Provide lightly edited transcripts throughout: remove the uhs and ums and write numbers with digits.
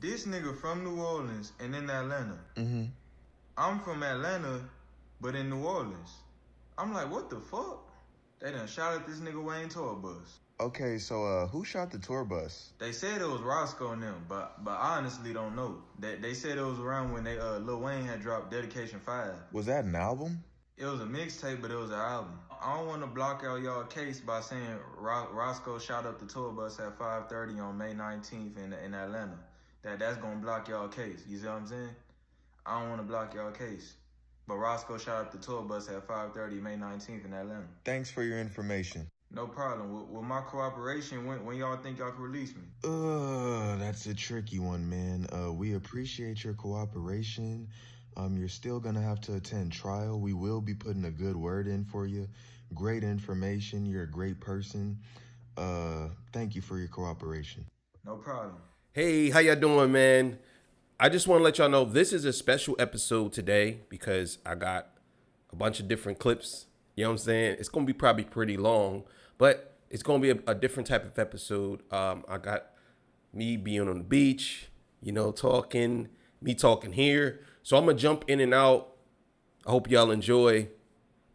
This nigga from New Orleans and in Atlanta. Mm-hmm. I'm from Atlanta, but in New Orleans. I'm like, what the fuck? They done shot at this nigga Wayne tour bus. Okay, so who shot the tour bus? They said it was Roscoe and them, but I honestly don't know. They said it was around when Lil Wayne had dropped Dedication 5. Was that an album? It was a mixtape, but it was an album. I don't want to block out y'all case by saying Roscoe shot up the tour bus at 5:30 on May 19th in Atlanta. That's gonna block y'all case. You see what I'm saying? I don't want to block y'all case. But Roscoe shot up the tour bus at 5:30 May 19th in Atlanta. Thanks for your information. No problem. With my cooperation, when y'all think y'all can release me? That's a tricky one, man. We appreciate your cooperation. You're still gonna have to attend trial. We will be putting a good word in for you. Great information. You're a great person. Thank you for your cooperation. No problem. Hey, how y'all doing, man? I just want to let y'all know this is a special episode today because I got a bunch of different clips. You know what I'm saying? It's going to be probably pretty long, but it's going to be a different type of episode. I got me being on the beach, talking, me talking here. So I'm going to jump in and out. I hope y'all enjoy.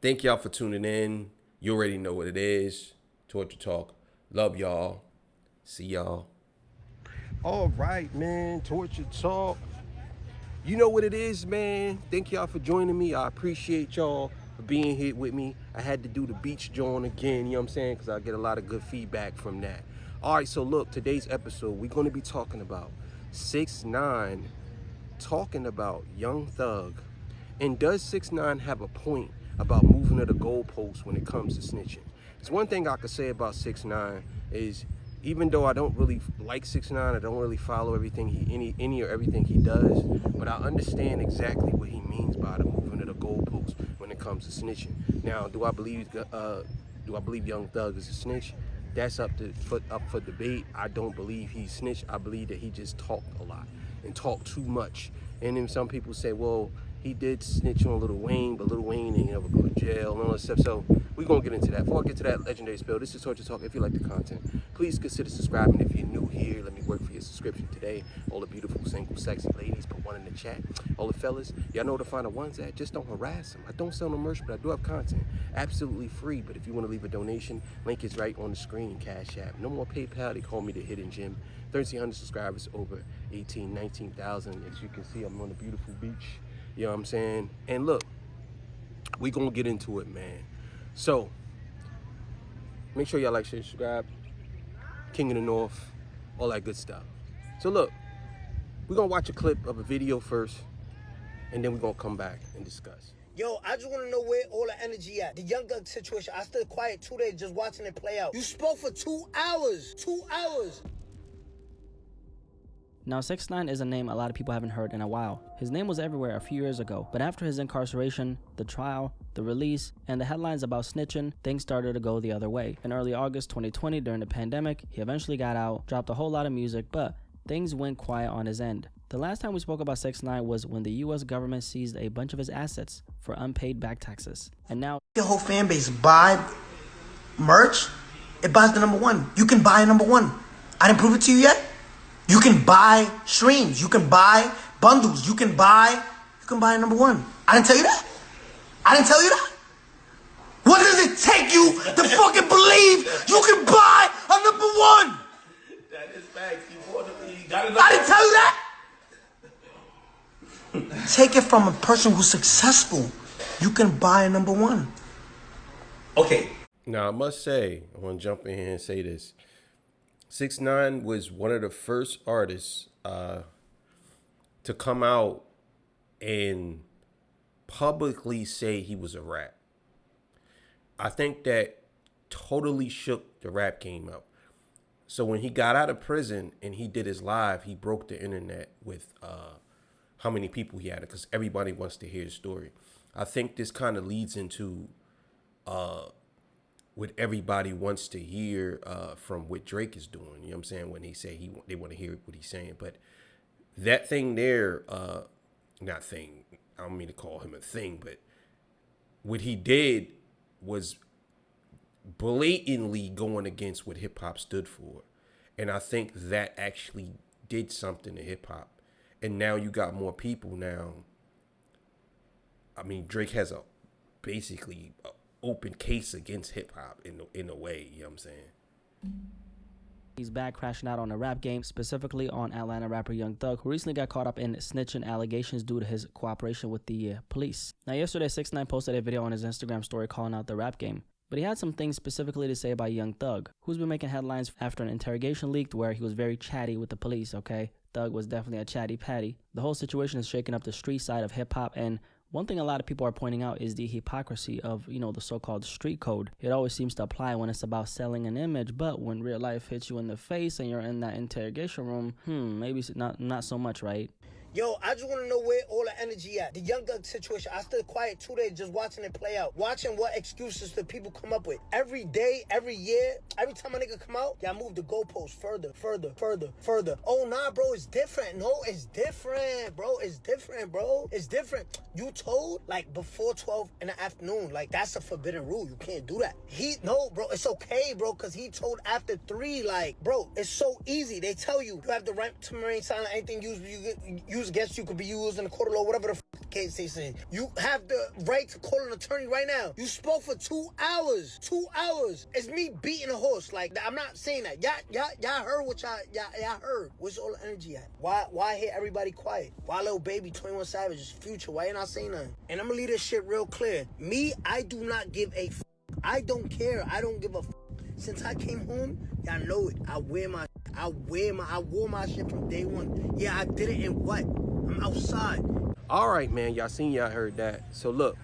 Thank y'all for tuning in. You already know what it is. Torture Talk. Love y'all. See y'all. All right, man. Torture Talk. You know what it is, man. Thank y'all for joining me. I appreciate y'all for being here with me. I had to do the beach joint again, you know what I'm saying? Because I get a lot of good feedback from that. All right, so look, today's episode, we're going to be talking about 6ix9ine talking about Young Thug. And does 6ix9ine have a point about moving to the goalposts when it comes to snitching? It's one thing I could say about 6ix9ine is, even though I don't really like 6ix9ine, I don't really follow everything any or everything he does, but I understand exactly what he means by the moving of the goalposts when it comes to snitching. Now, do I believe Young Thug is a snitch? That's up for debate. I don't believe he snitched. I believe that he just talked a lot and talked too much. And then some people say, well, he did snitch on Lil Wayne, but Lil Wayne ain't ever go to jail and all that stuff. So we're going to get into that. Before I get to that legendary spill, this is Torture Talk. If you like the content, please consider subscribing. If you're new here, let me work for your subscription today. All the beautiful, single, sexy ladies, put one in the chat. All the fellas, y'all know where to find the ones at. Just don't harass them. I don't sell no merch, but I do have content. Absolutely free. But if you want to leave a donation, link is right on the screen. Cash App. No more PayPal. They call me the Hidden Gem. 1,300 subscribers, over 19,000. As you can see, I'm on a beautiful beach. You know what I'm saying? And look, we gonna get into it, man. So, make sure y'all like, share, subscribe. King of the North, all that good stuff. So look, we're gonna watch a clip of a video first, and then we're gonna come back and discuss. Yo, I just want to know where all the energy at. The Young Thug situation, I stood quiet 2 days just watching it play out. You spoke for 2 hours. 2 hours. Now, 6ix9ine is a name a lot of people haven't heard in a while. His name was everywhere a few years ago, but after his incarceration, the trial, the release, and the headlines about snitching, things started to go the other way. In early August 2020, during the pandemic, he eventually got out, dropped a whole lot of music, but things went quiet on his end. The last time we spoke about 6ix9ine was when the US government seized a bunch of his assets for unpaid back taxes. And now your whole fan base buy merch, it buys the number one. You can buy a number one. I didn't prove it to you yet. You can buy streams. You can buy bundles. You can buy a number one. I didn't tell you that. I didn't tell you that. What does it take you to fucking believe you can buy a number one? That is facts. I didn't tell you that. Take it from a person who's successful. You can buy a number one. Okay. Now, I must say, I want to jump in here and say this. 6ix9ine was one of the first artists to come out and publicly say he was a rap. I think that totally shook the rap game up. So when he got out of prison and he did his live, he broke the internet with how many people he had, because everybody wants to hear his story. I think this kind of leads into what everybody wants to hear from what Drake is doing. You know what I'm saying? When he say they want to hear what he's saying. But that thing there, not thing, I don't mean to call him a thing, but what he did was blatantly going against what hip hop stood for. And I think that actually did something to hip hop, and now you got more people now. I mean, Drake has a basically a open case against hip hop in a way. You know what I'm saying? He's back crashing out on the rap game, specifically on Atlanta rapper Young Thug, who recently got caught up in snitching allegations due to his cooperation with the police. Now, yesterday, 6ix9ine posted a video on his Instagram story calling out the rap game. But he had some things specifically to say about Young Thug, who's been making headlines after an interrogation leaked where he was very chatty with the police, okay? Thug was definitely a chatty patty. The whole situation is shaking up the street side of hip-hop, and one thing a lot of people are pointing out is the hypocrisy of, the so-called street code. It always seems to apply when it's about selling an image, but when real life hits you in the face and you're in that interrogation room, maybe it's not so much, right? Yo, I just want to know where all the energy at. The Young Thug situation, I stood quiet 2 days just watching it play out. Watching what excuses the people come up with. Every day, every year, every time a nigga come out, y'all move the goalposts further. Oh, nah, bro, it's different. No, it's different, bro. It's different. You told, like, before 12 in the afternoon. Like, that's a forbidden rule. You can't do that. No, bro, it's okay, bro, because he told after 3, like, bro, it's so easy. They tell you have the right to remain silent. Anything used against you could be used in the court of law, whatever the case they say. You have the right to call an attorney right now. You spoke for 2 hours. 2 hours. It's me beating a horse. Like, I'm not saying that. Y'all heard what y'all heard. Where's all the energy at? Why hear everybody quiet? Why Lil Baby, 21 Savage, Future? Why you not saying nothing? And I'm gonna leave this shit real clear. Me, I do not give a f. I don't care. I don't give a f. Since I came home, y'all know it. I wore my shit from day one. Yeah, I did it in what? I'm outside. All right, man. Y'all heard that. So look,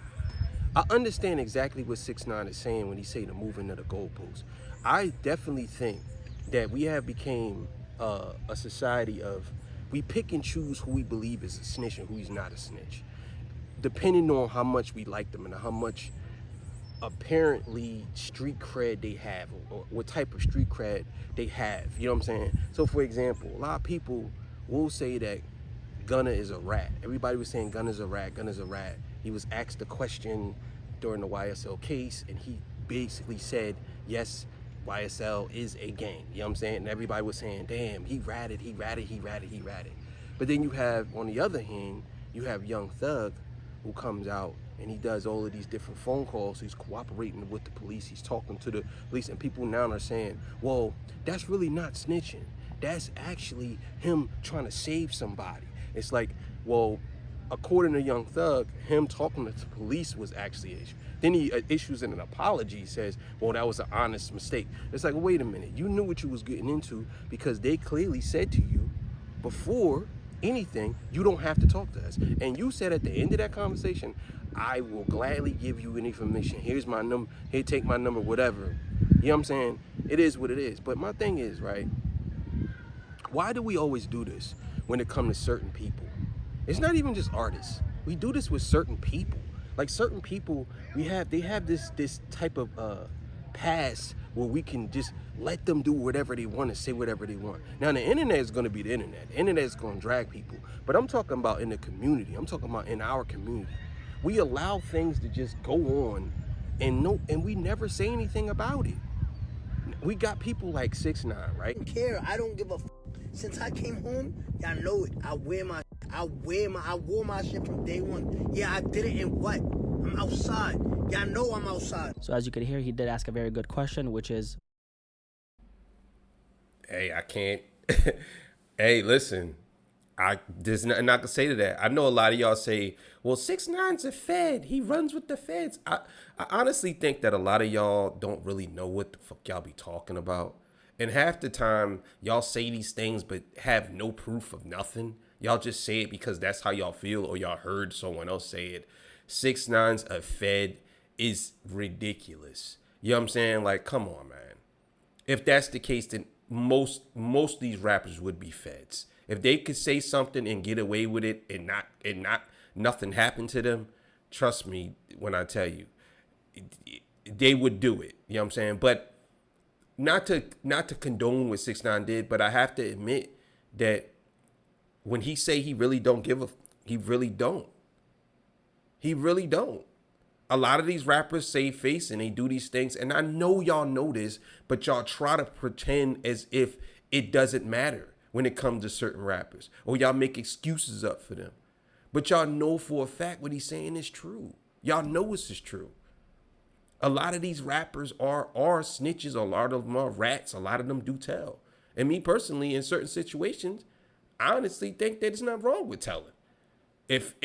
I understand exactly what 6ix9ine is saying when he say the moving of the goalposts. I definitely think that we have became a society of, we pick and choose who we believe is a snitch and who is not a snitch, depending on how much we like them and how much apparently street cred they have, or what type of street cred they have. You know what I'm saying? So for example, a lot of people will say that Gunna is a rat. Everybody was saying Gunna's a rat. He was asked a question during the YSL case, and he basically said, yes, YSL is a gang. You know what I'm saying? And everybody was saying, damn, he ratted. But then you have, on the other hand, you have Young Thug, who comes out and he does all of these different phone calls. He's cooperating with the police. He's talking to the police, and people now are saying, well, that's really not snitching. That's actually him trying to save somebody. It's like, well, according to Young Thug, him talking to the police was actually an issue. Then he issues an apology, says, well, that was an honest mistake. It's like, wait a minute. You knew what you was getting into, because they clearly said to you before anything, you don't have to talk to us. And you said at the end of that conversation, I will gladly give you any information. Here's my number. Here, take my number, whatever. You know what I'm saying? It is what it is. But my thing is, right, why do we always do this when it comes to certain people? It's not even just artists. We do this with certain people. Like, certain people, they have this type of past where we can just let them do whatever they want and say whatever they want. Now, the internet is going to be the internet. The internet is going to drag people. But I'm talking about in the community. I'm talking about in our community. We allow things to just go on, and we never say anything about it. We got people like 6ix9ine, right? I don't care. I don't give a f. Since I came home, y'all know it. I wore my shit from day one. Yeah, I did it in what? I'm outside. Y'all know I'm outside. So as you could hear, he did ask a very good question, which is, hey, I can't. Hey, listen, there's nothing I can say to that. I know a lot of y'all say, well, 6ix9ine's a Fed. He runs with the Feds. I honestly think that a lot of y'all don't really know what the fuck y'all be talking about. And half the time, y'all say these things but have no proof of nothing. Y'all just say it because that's how y'all feel, or y'all heard someone else say it. 6ix9ine's a Fed is ridiculous. You know what I'm saying? Like, come on, man. If that's the case, then most of these rappers would be Feds. If they could say something and get away with it and nothing happened to them, trust me when I tell you, they would do it. You know what I'm saying? But not to condone what 6ix9ine did, but I have to admit that when he say he really don't he really don't. He really don't. A lot of these rappers save face and they do these things, and I know y'all know this, but y'all try to pretend as if it doesn't matter. when it comes to certain rappers, or y'all make excuses up for them. But y'all know for a fact what he's saying is true. Y'all know this is true. A lot of these rappers are snitches. A lot of them are rats. A lot of them do tell. And me personally, in certain situations, I honestly think that it's not wrong with telling. If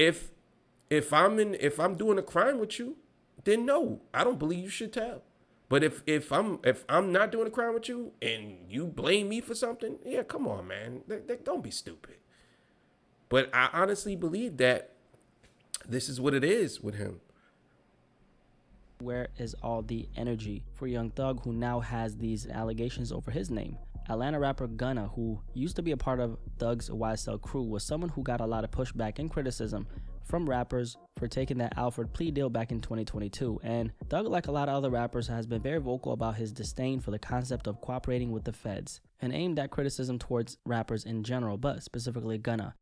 I'm doing a crime with you, then no, I don't believe you should tell. But if I'm not doing a crime with you and you blame me for something, yeah, come on, man. Don't be stupid. But I honestly believe that this is what it is with him. Where is all the energy for Young Thug, who now has these allegations over his name? Atlanta rapper Gunna, who used to be a part of Thug's YSL crew, was someone who got a lot of pushback and criticism from rappers for taking that Alford plea deal back in 2022. And Thug, like a lot of other rappers, has been very vocal about his disdain for the concept of cooperating with the feds, and aimed at criticism towards rappers in general, but specifically Gunna.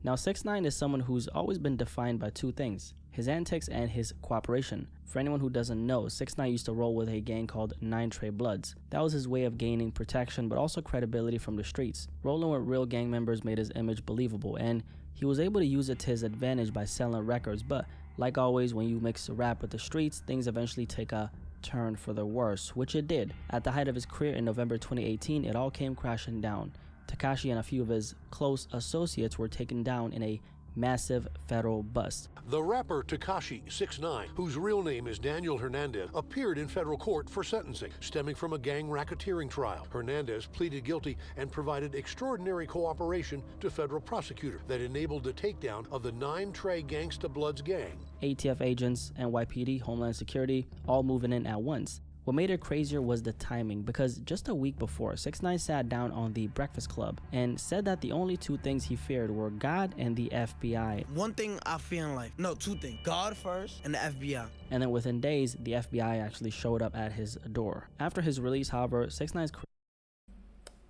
Now, 6ix9ine is someone who's always been defined by two things: his antics and his cooperation. For anyone who doesn't know, 6ix9ine used to roll with a gang called 9 Trey Bloods. That was his way of gaining protection, but also credibility from the streets. Rolling with real gang members made his image believable, and he was able to use it to his advantage by selling records. But like always, when you mix rap with the streets, things eventually take a turn for the worse, which it did. At the height of his career in November 2018, it all came crashing down. Tekashi and a few of his close associates were taken down in a massive federal bust. The rapper Tekashi 6ix9ine, whose real name is Daniel Hernandez, appeared in federal court for sentencing, stemming from a gang racketeering trial. Hernandez pleaded guilty and provided extraordinary cooperation to federal prosecutors that enabled the takedown of the 9 Trey Gangsta Bloods gang. ATF agents, NYPD, Homeland Security, all moving in at once. What made it crazier was the timing, because just a week before, 6ix9ine sat down on the Breakfast Club and said that the only two things he feared were God and the FBI. One thing I fear in life, no, two things: God first and the FBI. And then within days, the FBI actually showed up at his door. After his release, however, 6ix9ine's...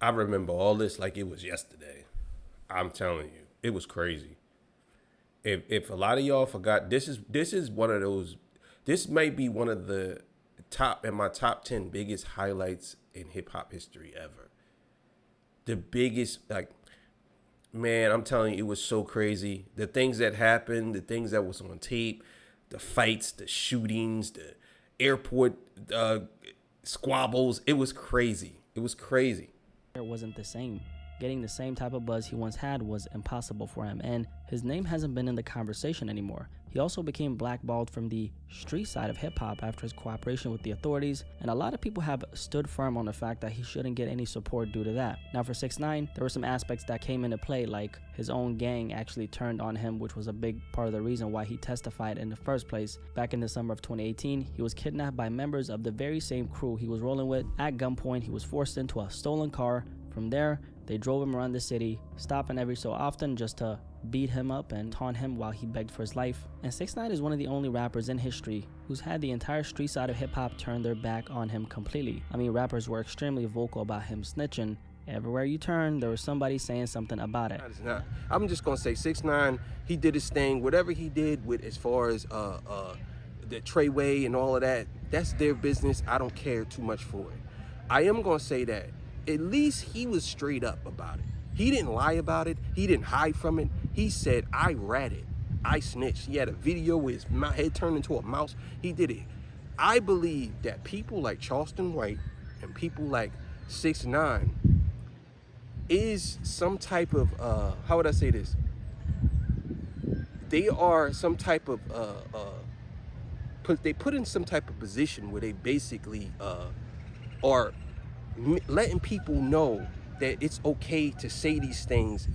I remember all this like it was yesterday. I'm telling you, it was crazy. If a lot of y'all forgot, this is one of those. This might be one of the my top 10 biggest highlights in hip hop history ever. The biggest, like, man, I'm telling you, it was so crazy. The things that happened, the things that was on tape, the fights, the shootings, the airport squabbles. It was crazy. It was crazy. It wasn't the same. Getting the same type of buzz he once had was impossible for him, and his name hasn't been in the conversation anymore. He also became blackballed from the street side of hip-hop after his cooperation with the authorities, and a lot of people have stood firm on the fact that he shouldn't get any support due to that. Now, for 6ix9ine, there were some aspects that came into play, like his own gang actually turned on him, which was a big part of the reason why he testified in the first place. Back in the summer of 2018, he was kidnapped by members of the very same crew he was rolling with. At gunpoint, he was forced into a stolen car. From there, they drove him around the city, stopping every so often just to beat him up and taunt him while he begged for his life. And 6ix9ine is one of the only rappers in history who's had the entire street side of hip-hop turn their back on him completely. I mean, rappers were extremely vocal about him snitching. Everywhere you turn, there was somebody saying something about it. I'm just gonna say 6ix9ine, he did his thing. Whatever he did with as far as the Treyway and all of that, that's their business. I don't care too much for it. I am gonna say that at least he was straight up about it. He didn't lie about it. He didn't hide from it. He said, I ratted. I snitched. He had a video with his head turned into a mouse. He did it. I believe that people like Charleston White and people like 6ix9ine is some type of, how would I say this? They are some type of, they put in some type of position where they basically are letting people know that it's okay to say these things.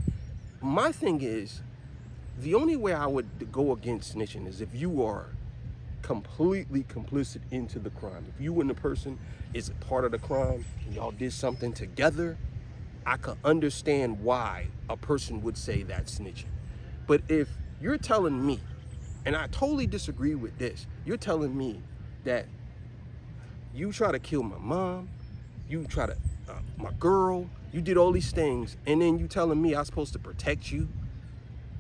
My thing is, the only way I would go against snitching is if you are completely complicit into the crime. If you and the person is a part of the crime and y'all did something together, I could understand why a person would say that's snitching. But if you're telling me, and I totally disagree with this, you're telling me that you try to kill my mom, you try to, my girl, you did all these things, and then you telling me I'm supposed to protect you?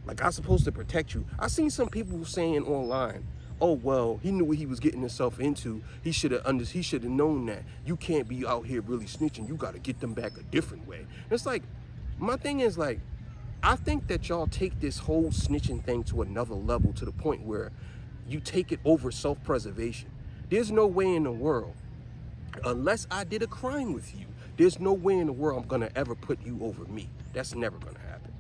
Like, I'm supposed to protect you? I seen some people saying online, oh, well, he knew what he was getting himself into. He should have known that. You can't be out here really snitching. You got to get them back a different way. And it's like, My thing is like, I think that y'all take this whole snitching thing to another level, to the point where you take it over self-preservation. There's no way in the world, unless I did a crime with you, there's no way in the world I'm gonna ever put you over me. That's never gonna happen.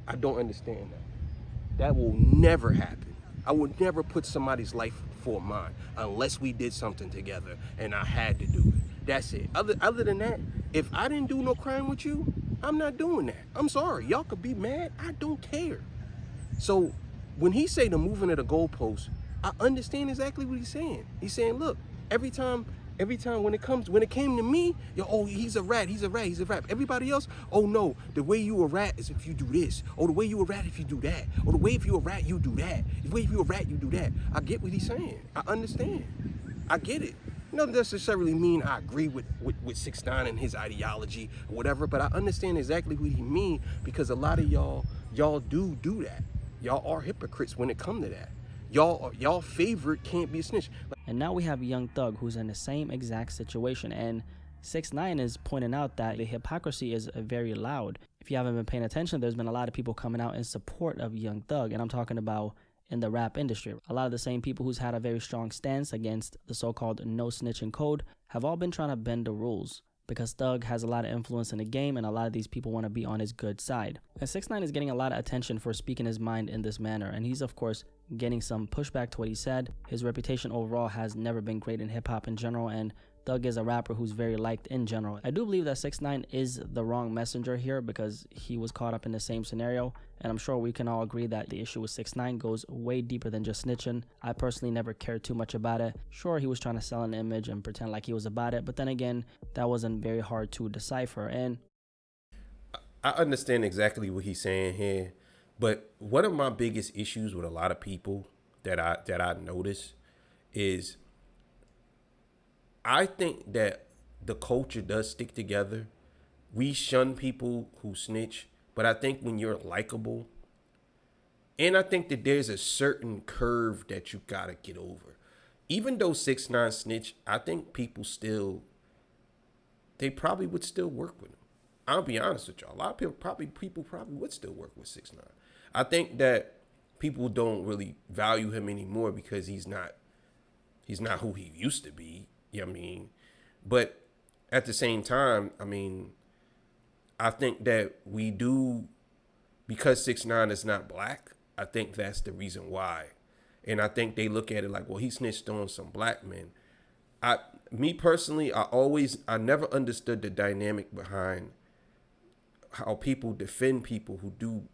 I don't understand that. That will never happen. I would never put somebody's life before mine unless we did something together and I had to do it. That's it. Other than that, if I didn't do no crime with you, I'm not doing that. I'm sorry. Y'all could be mad. I don't care. So when he say the moving of the goalposts, I understand exactly what he's saying. He's saying, look, every time when it came to me, oh, he's a rat. Everybody else, oh no, the way you a rat is if you do this. Oh, the way you a rat if you do that. Oh, the way if you a rat, you do that. The way if you a rat, you do that. I get what he's saying. I understand. I get it. It doesn't necessarily mean I agree with 6ix9ine and his ideology or whatever, but I understand exactly what he mean, because a lot of y'all do that. Y'all are hypocrites when it come to that. Y'all favorite can't be a snitch. And now we have Young Thug, who's in the same exact situation. And 6ix9ine is pointing out that the hypocrisy is very loud. If you haven't been paying attention, there's been a lot of people coming out in support of Young Thug. And I'm talking about in the rap industry. A lot of the same people who's had a very strong stance against the so-called no snitching code have all been trying to bend the rules, because Thug has a lot of influence in the game and a lot of these people want to be on his good side. And 6ix9ine is getting a lot of attention for speaking his mind in this manner, and he's of course getting some pushback to what he said. His reputation overall has never been great in hip-hop in general, and Thug is a rapper who's very liked in general. I do believe that 6ix9ine is the wrong messenger here, because he was caught up in the same scenario, and I'm sure we can all agree that the issue with 6ix9ine goes way deeper than just snitching. I personally never cared too much about it. Sure, he was trying to sell an image and pretend like he was about it, but then again, that wasn't very hard to decipher. And I understand exactly what he's saying here, but one of my biggest issues with a lot of people that I notice is, I think that the culture does stick together. We shun people who snitch, but I think when you're likable, and I think that there's a certain curve that you gotta get over. Even though 6ix9ine snitch, I think people still, they probably would still work with him. I'll be honest with y'all. A lot of people probably would still work with 6ix9ine. I think that people don't really value him anymore because he's not who he used to be. You know what I mean? But at the same time, I mean, I think that we do, because 6ix9ine is not black, I think that's the reason why. And I think they look at it like, well, he snitched on some black men. Me personally, I never understood the dynamic behind how people defend people who do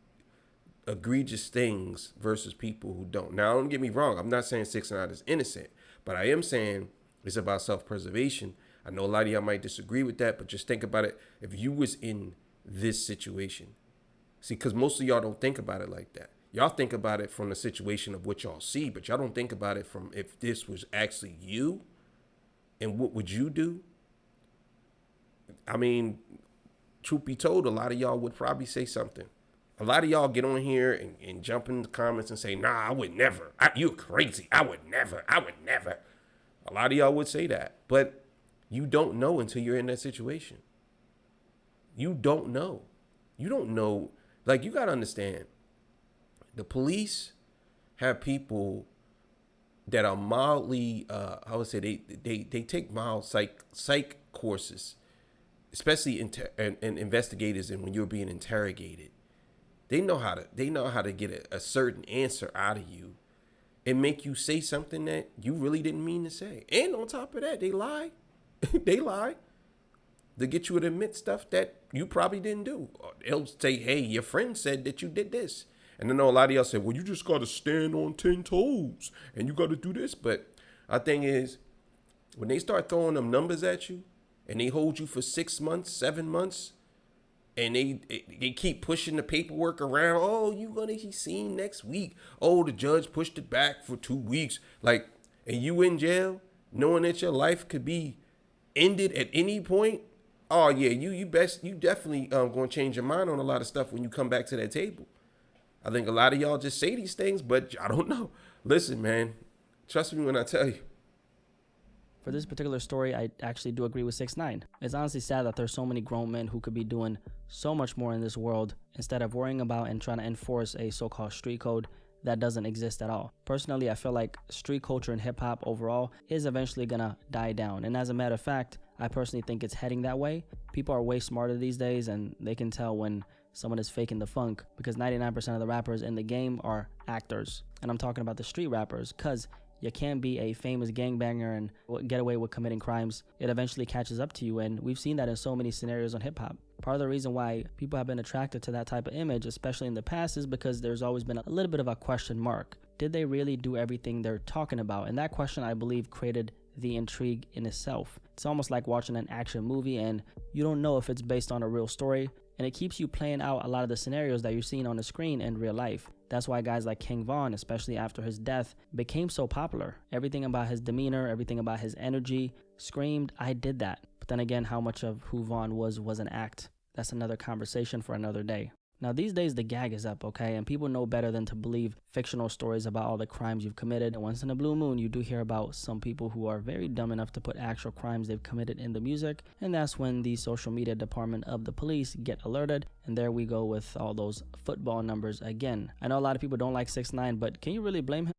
egregious things versus people who don't. Now, don't get me wrong. I'm not saying 6ix9ine is innocent, but I am saying it's about self-preservation. I know a lot of y'all might disagree with that, but just think about it. If you was in this situation, see, because most of y'all don't think about it like that. Y'all think about it from the situation of what y'all see, but y'all don't think about it from if this was actually you and what would you do? I mean, truth be told, a lot of y'all would probably say something. A lot of y'all get on here and jump in the comments and say, nah, I would never. You're crazy. I would never. A lot of y'all would say that, but you don't know until you're in that situation. You don't know. Like, you got to understand, the police have people that are mildly, I would say they take mild psych courses, especially in investigators, and when you're being interrogated, they know how to get a certain answer out of you and make you say something that you really didn't mean to say. And on top of that, they lie. They lie to get you to admit stuff that you probably didn't do. They'll say, hey, your friend said that you did this. And I know a lot of y'all say, well, you just got to stand on 10 toes and you got to do this. But our thing is, when they start throwing them numbers at you and they hold you for 6 months, 7 months, and they keep pushing the paperwork around. Oh, you're going to be seen next week. Oh, the judge pushed it back for 2 weeks. Like, and you in jail knowing that your life could be ended at any point. Oh, yeah, you definitely going to change your mind on a lot of stuff when you come back to that table. I think a lot of y'all just say these things, but I don't know. Listen, man, trust me when I tell you, For this particular story, I actually do agree with 6ix9ine. It's honestly sad that there's so many grown men who could be doing so much more in this world instead of worrying about and trying to enforce a so-called street code that doesn't exist at all. Personally, I feel like street culture and hip-hop overall is eventually gonna die down. And as a matter of fact, I personally think it's heading that way. People are way smarter these days, and they can tell when someone is faking the funk, because 99% of the rappers in the game are actors. And I'm talking about the street rappers, because you can't be a famous gangbanger and get away with committing crimes. It eventually catches up to you, and we've seen that in so many scenarios on hip-hop. Part of the reason why people have been attracted to that type of image, especially in the past, is because there's always been a little bit of a question mark. Did they really do everything they're talking about? And that question, I believe, created the intrigue in itself. It's almost like watching an action movie and you don't know if it's based on a real story, and it keeps you playing out a lot of the scenarios that you're seeing on the screen in real life. That's why guys like King Von, especially after his death, became so popular. Everything about his demeanor, everything about his energy screamed, I did that. But then again, how much of who Von was an act? That's another conversation for another day. Now, these days, the gag is up, okay? And people know better than to believe fictional stories about all the crimes you've committed. And once in a blue moon, you do hear about some people who are very dumb enough to put actual crimes they've committed in the music. And that's when the social media department of the police get alerted. And there we go with all those football numbers again. I know a lot of people don't like 6ix9ine, but can you really blame him?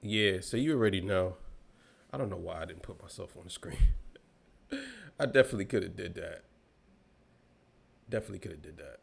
Yeah, so you already know. I don't know why I didn't put myself on the screen. I definitely could have did that.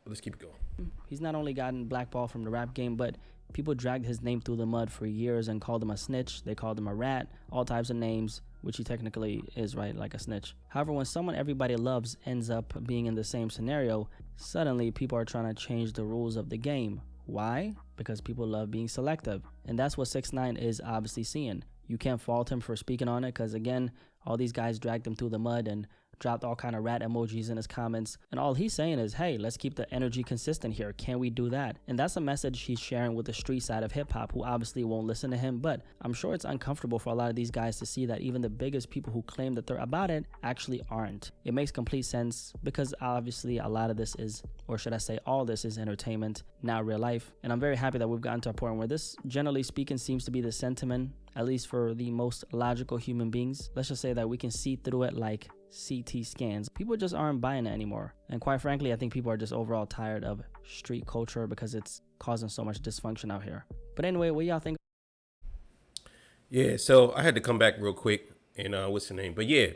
Let's keep it going. He's not only gotten blackballed from the rap game, but people dragged his name through the mud for years and called him a snitch. They called him a rat, all types of names, which he technically is, right, like a snitch. However, when someone everybody loves ends up being in the same scenario, suddenly people are trying to change the rules of the game. Why? Because people love being selective. And that's what 6ix9ine is obviously seeing. You can't fault him for speaking on it, because again, all these guys dragged him through the mud and dropped all kind of rat emojis in his comments, and all he's saying is, hey, let's keep the energy consistent here. Can we do that? And that's a message he's sharing with the street side of hip-hop, who obviously won't listen to him. But I'm sure it's uncomfortable for a lot of these guys to see that even the biggest people who claim that they're about it actually aren't. It makes complete sense, because obviously a lot of this is, or should I say all this is, entertainment, not real life. And I'm very happy that we've gotten to a point where this, generally speaking, seems to be the sentiment, at least for the most logical human beings. Let's just say that we can see through it like CT scans. People just aren't buying it anymore. And quite frankly, I think people are just overall tired of street culture because it's causing so much dysfunction out here. But anyway, what y'all think? Yeah, so I had to come back real quick and what's the name? But yeah,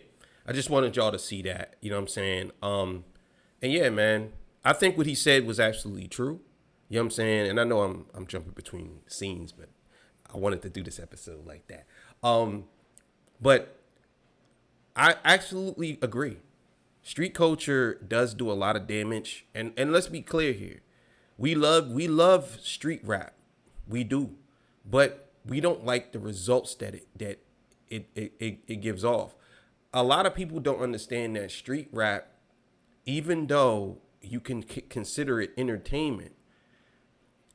I just wanted y'all to see that. You know what I'm saying? And yeah, man, I think what he said was absolutely true. You know what I'm saying? And I know I'm jumping between scenes, but I wanted to do this episode like that. But I absolutely agree. Street culture does do a lot of damage, and let's be clear here. We love street rap. We do. But we don't like the results that it gives off. A lot of people don't understand that street rap, even though you can consider it entertainment,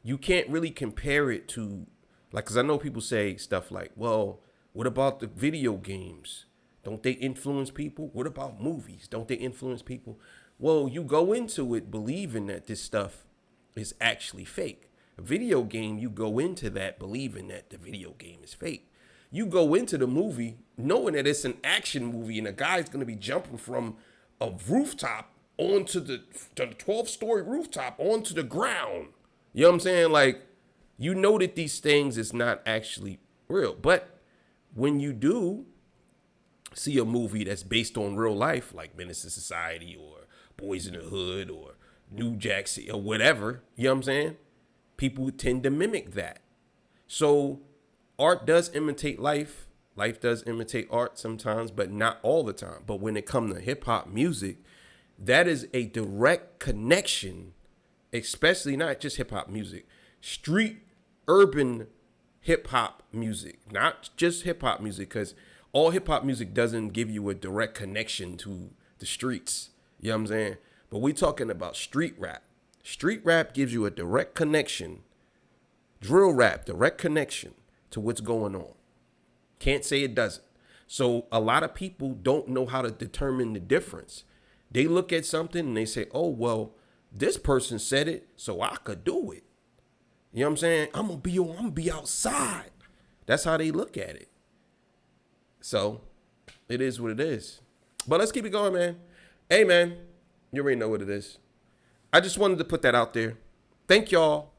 you can't really compare it to, like, because I know people say stuff like, well, what about the video games? Don't they influence people? What about movies? Don't they influence people? Well, you go into it believing that this stuff is actually fake. A video game, you go into that believing that the video game is fake. You go into the movie knowing that it's an action movie and a guy's going to be jumping from a rooftop onto the 12-story rooftop onto the ground. You know what I'm saying? Like, you know that these things is not actually real. But when you do see a movie that's based on real life, like Menace to Society or Boys in the Hood or New Jack City or whatever, you know what I'm saying? People tend to mimic that. So art does imitate life. Life does imitate art sometimes, but not all the time. But when it comes to hip hop music, that is a direct connection, especially not just hip hop music, street, urban hip hop music, not just hip hop music, because all hip hop music doesn't give you a direct connection to the streets. You know what I'm saying? But we're talking about street rap. Street rap gives you a direct connection. Drill rap, direct connection to what's going on. Can't say it doesn't. So a lot of people don't know how to determine the difference. They look at something and they say, oh, well, this person said it, so I could do it. You know what I'm saying? I'm gonna be outside. That's how they look at it. So it is what it is. But let's keep it going, man. Hey, man, you already know what it is. I just wanted to put that out there. Thank y'all